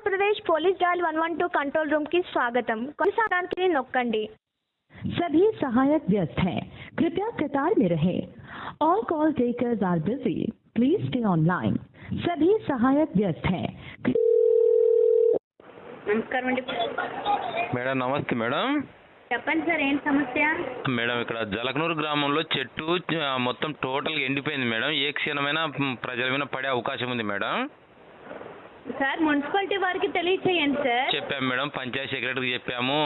प्रदेश police dial 112 control room की स्वागतम కొనసాగడానికి నొక్కండి सभी सहायक व्यस्त हैं, कृपया कतार में रहें। All call takers are busy, please stay online. सभी सहायक व्यस्त हैं। నమస్కారం అండి. మేడం నమస్తే మేడం. చెప్పండి సార్, ఏం సమస్య? మేడం ఇక్కడ జలకనూరు గ్రామంలో చెట్టు మొత్తం టోటల్గా ఎండిపోయింది మేడం. ఏ క్షణమైనా ప్రజల మీద పడే అవకాశం ఉంది మేడం. సార్ మున్సిపాలిటీ వారికి తెలియచేయండి సార్. చెప్పాము మేడం, పంచాయతీ సెక్రటరీకి చెప్పాము.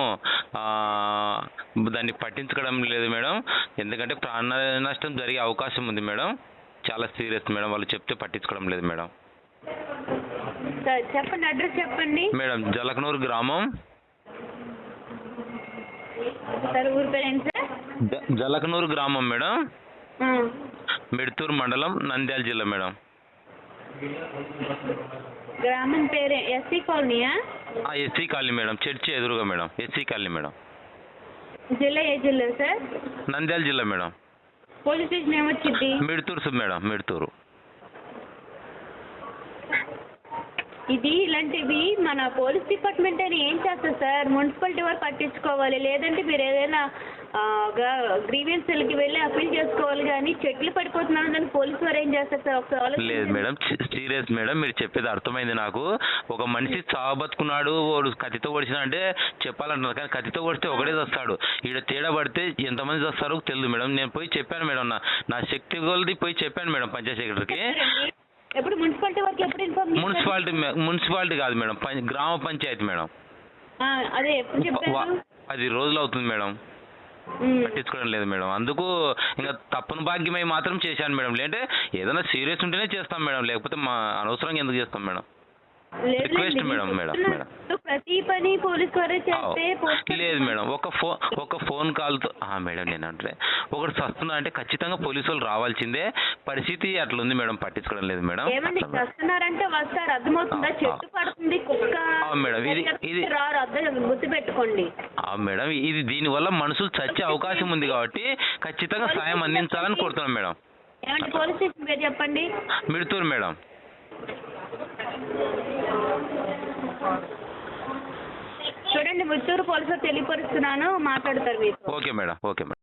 దాన్ని పట్టించుకోవడం లేదు మేడం. ఎందుకంటే ప్రాణ నష్టం జరిగే అవకాశం ఉంది మేడం. చాలా సీరియస్ మేడం. వాళ్ళు చెప్తే పట్టించుకోవడం లేదు మేడం. సార్ చెప్పండి, అడ్రస్ చెప్పండి మేడం. జలకనూరు గ్రామం. సార్ ఊరి పేరు ఏంటి సార్? జలకనూరు గ్రామం మేడం. మిడ్తూరు మండలం, నంద్యాల జిల్లా మేడం. గ్రామం పేరు ఎస్సీ కాలనీయా? SC colony madam. చర్చి ఎదురుగా మేడం. SC colony madam. జిల్లా ఏ జిల్లా సార్? నంద్యాల జిల్లా మేడం. పోలీస్ స్టేషన్ ఏమొచ్చింది? మిడ్తూరు మేడం. మిడ్తూరు. ఇది ఇలాంటివి మన పోలీస్ డిపార్ట్మెంట్ అని ఏం చేస్తారు సార్? మున్సిపాలిటీ వారు పట్టించుకోవాలి, లేదంటే మీరు ఏదైనా గ్రీవెన్స్కి వెళ్ళి అప్పీల్ చేసుకోవాలి. కానీ చెట్లు పడిపోతున్నాను దాన్ని పోలీసు వారు ఏం చేస్తారు సార్? ఒకసారి లేదు మేడం, సీరియస్ మేడం. మీరు చెప్పేది అర్థమైంది నాకు. ఒక మనిషి చావబతుకున్నాడు, వాడు కత్తితో పొడిచిన అంటే చెప్పాలంటున్నారు. కానీ కత్తితో పొడిస్తే ఒకటే వస్తాడు. ఈడ తేడా పడితే ఎంతమంది వస్తారో తెలియదు మేడం. నేను పోయి చెప్పాను మేడం, నా శక్తి కొలది పోయి చెప్పాను మేడం పంచాయతీ సెక్రటరీకి. ఎప్పుడు మున్సిపాలిటీ వారికి ఎప్పుడు ఇన్ఫార్మ్? మున్సిపాలిటీ కాదు మేడం, గ్రామ పంచాయతీ మేడం. అదే ఎప్పుడు చెప్పారు? 10 రోజులు అవుతుంది మేడం. పట్టించుకోవడం లేదు మేడం. అందుకు ఇంకా తప్పని భాగ్యమై మాత్రం చేశాను మేడం. లేదంటే ఏదైనా సీరియస్ ఉంటేనే చేస్తాం మేడం, లేకపోతే మా అనవసరంగా ఎందుకు చేస్తాం మేడం. Request madam. ప్రతి పని పోలీస్ వారే చేస్తే లేదు మేడం. ఒక ఫోన్ కాల్తో మేడం నేనంటే ఒకటి వస్తున్నా అంటే ఖచ్చితంగా పోలీసు వాళ్ళు రావాల్సిందే. పరిస్థితి అట్లా ఉంది మేడం. పట్టించుకోవడం లేదు మేడం. ఏమండి వస్తున్నారంటే వస్తారు, అర్థమవుతుందా? చెట్టు పడుతుంది, కుక్క మేడం ఇది రారు, అర్థం గుర్తు పెట్టుకోండి మేడం. ఇది దీనివల్ల మనుషులు చచ్చే అవకాశం ఉంది కాబట్టి ఖచ్చితంగా సాయం అందించాలని కోరుతున్నాం మేడం. ఏమంటే పోలీస్ స్టేషన్ పేరు చెప్పండి. మిడ్తూరు మేడం. చూడండి, మిడ్తూరు పోలీసులు తెలియపరుస్తున్నాను, మాట్లాడతారు మీరు. Okay madam. Okay madam.